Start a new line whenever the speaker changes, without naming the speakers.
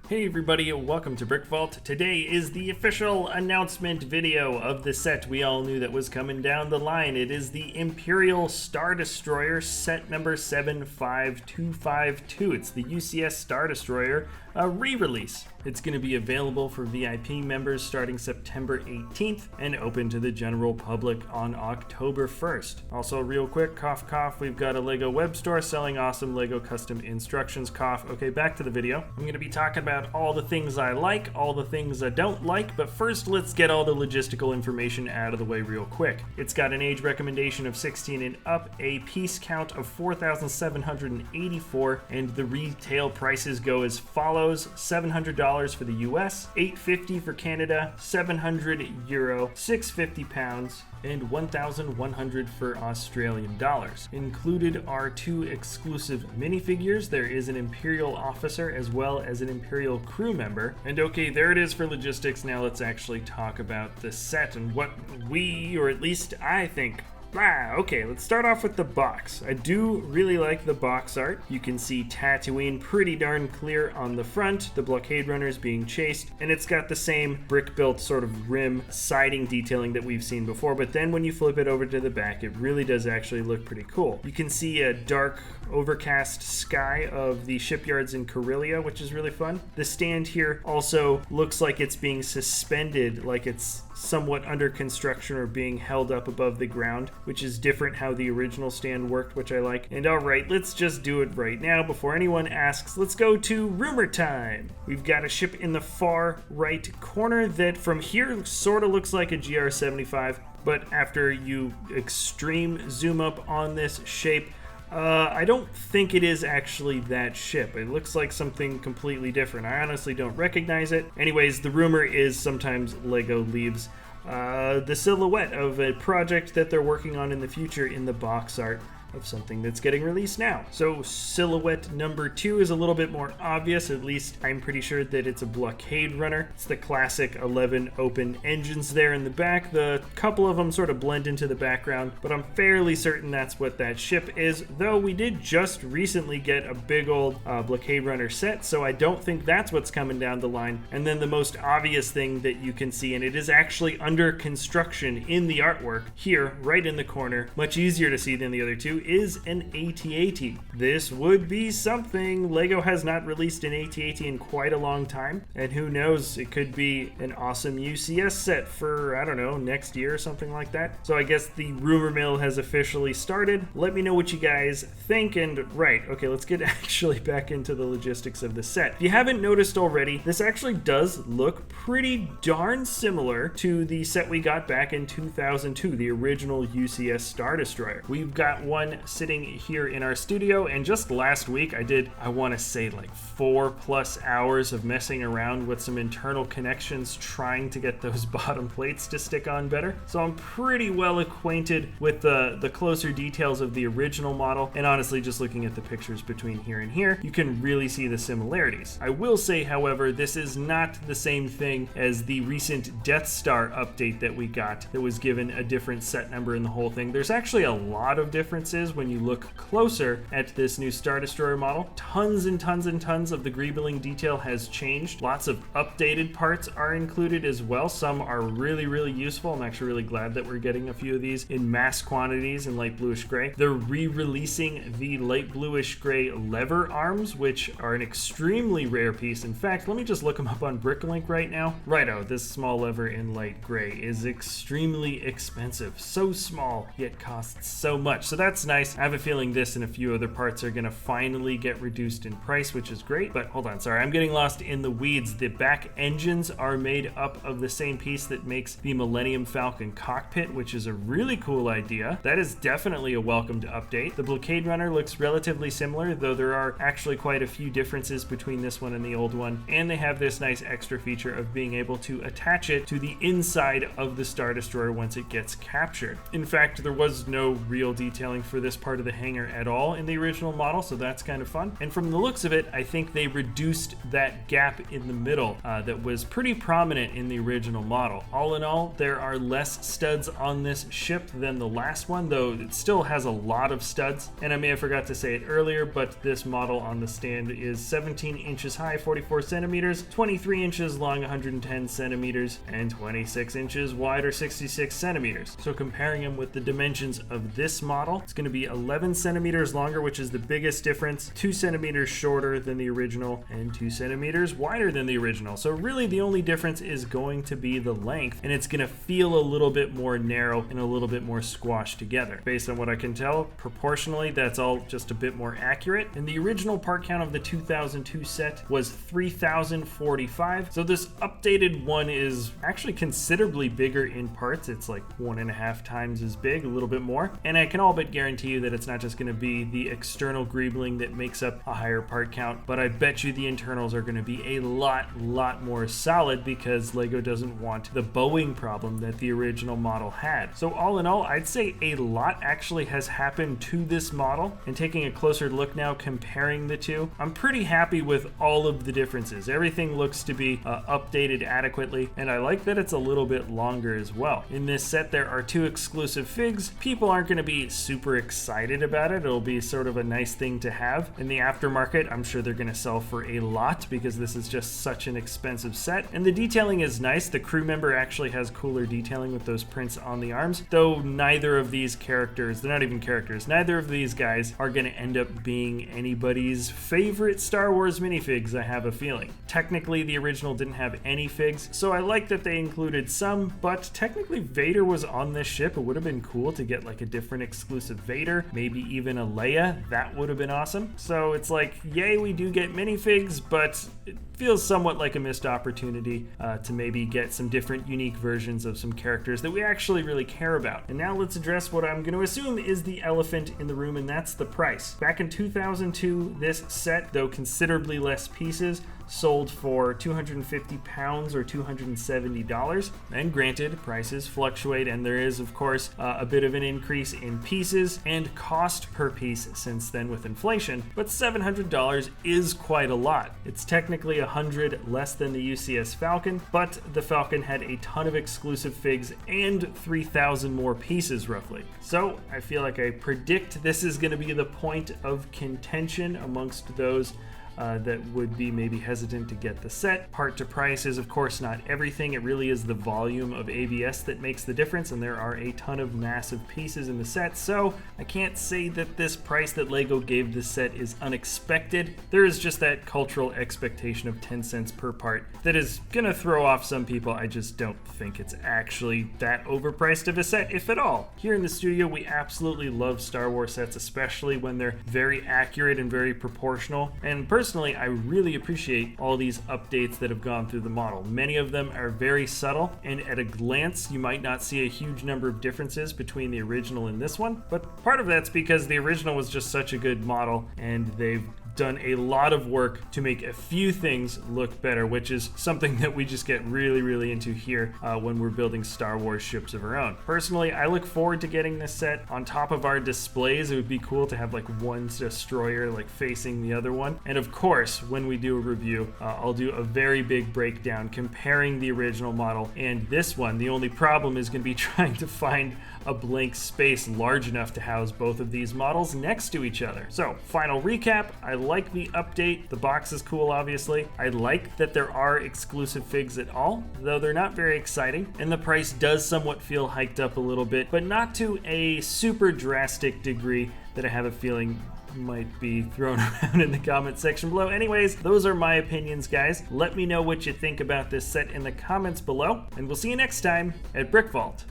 Hey everybody, welcome to BrickVault. Today is the official announcement video of the set we all knew that was coming down the line. It is the Imperial Star Destroyer set number 75252. It's the UCS Star Destroyer re-release. It's going to be available for VIP members starting September 18th and open to the general public on October 1st. Also, real quick, cough cough, we've got a LEGO web store selling awesome LEGO custom instructions. Cough. Okay, back to the video. I'm going to be talking about all the things I like, all the things I don't like, but first let's get all the logistical information out of the way real quick. It's got an age recommendation of 16 and up, a piece count of 4,784, and the retail prices go as follows: $700 for the US, $850 for Canada, €700, £650, and 1,100 for Australian dollars. Included are 2 exclusive minifigures. There is an Imperial officer as well as an Imperial crew member. And okay, there it is for logistics. Now let's actually talk about the set and what we, or at least I think, okay, let's start off with the box. I do really like the box art. You can see Tatooine pretty darn clear on the front, the blockade runners being chased, and it's got the same brick-built sort of rim siding detailing that we've seen before, but then when you flip it over to the back, it really does actually look pretty cool. You can see a dark, overcast sky of the shipyards in Corellia, which is really fun. The stand here also looks like it's being suspended, like it's somewhat under construction or being held up above the ground, which is different how the original stand worked, which I like. And alright, let's just do it right now before anyone asks. Let's go to rumor time. We've got a ship in the far right corner that from here sort of looks like a GR75, but after you extreme zoom up on this shape, I don't think it is actually that ship. It looks like something completely different. I honestly don't recognize it. Anyways, the rumor is sometimes LEGO leaves the silhouette of a project that they're working on in the future in the box art of something that's getting released now. So silhouette number 2 is a little bit more obvious. At least I'm pretty sure that it's a blockade runner. It's the classic 11 open engines there in the back. The couple of them sort of blend into the background, but I'm fairly certain that's what that ship is, though we did just recently get a big old blockade runner set, so I don't think that's what's coming down the line. And then the most obvious thing that you can see, and it is actually under construction in the artwork here right in the corner, much easier to see than the other two, is an AT-AT. This would be something. LEGO has not released an AT-AT in quite a long time, and who knows, it could be an awesome UCS set for, I don't know, next year or something like that. So I guess the rumor mill has officially started. Let me know what you guys think. And right, okay, let's get actually back into the logistics of the set. If you haven't noticed already, this actually does look pretty darn similar to the set we got back in 2002, the original UCS Star Destroyer. We've got one sitting here in our studio, and just last week I want to say like 4+ hours of messing around with some internal connections trying to get those bottom plates to stick on better. So I'm pretty well acquainted with the closer details of the original model, and honestly, just looking at the pictures between here and here, you can really see the similarities. I will say, however, this is not the same thing as the recent Death Star update that we got that was given a different set number in the whole thing. There's actually a lot of differences when you look closer at this new Star Destroyer model. Tons and tons and tons of the greebling detail has changed. Lots of updated parts are included as well. Some are really, really useful. I'm actually really glad that we're getting a few of these in mass quantities in light bluish gray. They're re-releasing the light bluish gray lever arms, which are an extremely rare piece. In fact, let me just look them up on BrickLink right now. Righto, this small lever in light gray is extremely expensive. So small, yet costs so much. So that's nice. I have a feeling this and a few other parts are going to finally get reduced in price, which is great. But hold on, sorry, I'm getting lost in the weeds. The back engines are made up of the same piece that makes the Millennium Falcon cockpit, which is a really cool idea. That is definitely a welcomed update. The blockade runner looks relatively similar, though there are actually quite a few differences between this one and the old one. And they have this nice extra feature of being able to attach it to the inside of the Star Destroyer once it gets captured. In fact, there was no real detailing for for this part of the hangar at all in the original model, so that's kind of fun. And from the looks of it, I think they reduced that gap in the middle that was pretty prominent in the original model. All in all, there are less studs on this ship than the last one, though it still has a lot of studs. And I may have forgot to say it earlier, but this model on the stand is 17 inches high, 44 centimeters, 23 inches long, 110 centimeters, and 26 inches wide, or 66 centimeters. So comparing them with the dimensions of this model, it's going to be 11 centimeters longer, which is the biggest difference, 2 centimeters shorter than the original, and 2 centimeters wider than the original. So really the only difference is going to be the length, and it's going to feel a little bit more narrow and a little bit more squashed together. Based on what I can tell, proportionally, that's all just a bit more accurate. And the original part count of the 2002 set was 3,045. So this updated one is actually considerably bigger in parts. It's like 1.5 times as big, a little bit more. And I can all but guarantee you that it's not just going to be the external greebling that makes up a higher part count, but I bet you the internals are going to be a lot more solid, because LEGO doesn't want the bowing problem that the original model had. So all in all, I'd say a lot actually has happened to this model. And taking a closer look now, comparing the two, I'm pretty happy with all of the differences. Everything looks to be updated adequately, and I like that it's a little bit longer as well. In this set, there are 2 exclusive figs. People aren't going to be super excited about it. It'll be sort of a nice thing to have. In the aftermarket, I'm sure they're going to sell for a lot, because this is just such an expensive set. And the detailing is nice. The Crewmember actually has cooler detailing with those prints on the arms, though neither of these characters, they're not even characters, neither of these guys are going to end up being anybody's favorite Star Wars minifigs, I have a feeling. Technically, the original didn't have any figs, so I like that they included some, but technically Vader was on this ship. It would have been cool to get like a different exclusive Vader, maybe even a Leia. That would have been awesome. So it's like, yay, we do get minifigs, but it feels somewhat like a missed opportunity to maybe get some different unique versions of some characters that we actually really care about. And now let's address what I'm going to assume is the elephant in the room, and that's the price. Back in 2002, this set, though considerably less pieces, sold for £250 or $270. And granted, prices fluctuate, and there is of course a bit of an increase in pieces and cost per piece since then with inflation, but $700 is quite a lot. It's technically $100 less than the UCS Falcon, but the Falcon had a ton of exclusive figs and 3,000 more pieces roughly. So I feel like I predict this is going to be the point of contention amongst those that would be maybe hesitant to get the set. Part to price is of course not everything. It really is the volume of ABS that makes the difference, and there are a ton of massive pieces in the set, so I can't say that this price that LEGO gave this set is unexpected. There is just that cultural expectation of 10 cents per part that is gonna throw off some people. I just don't think it's actually that overpriced of a set, if at all. Here in the studio, we absolutely love Star Wars sets, especially when they're very accurate and very proportional, and personally, I really appreciate all these updates that have gone through the model. Many of them are very subtle, and at a glance, you might not see a huge number of differences between the original and this one, but part of that's because the original was just such a good model, and they've done a lot of work to make a few things look better, which is something that we just get really into here when we're building Star Wars ships of our own. Personally, I look forward to getting this set on top of our displays. It would be cool to have like one destroyer like facing the other one. And of course, when we do a review, I'll do a very big breakdown comparing the original model and this one. The only problem is going to be trying to find a blank space large enough to house both of these models next to each other. So, final recap, I like the update. The box is cool, obviously. I like that there are exclusive figs at all, though they're not very exciting, and the price does somewhat feel hiked up a little bit, but not to a super drastic degree that I have a feeling might be thrown around in the comment section below. Anyways, those are my opinions, guys. Let me know what you think about this set in the comments below, and we'll see you next time at BrickVault.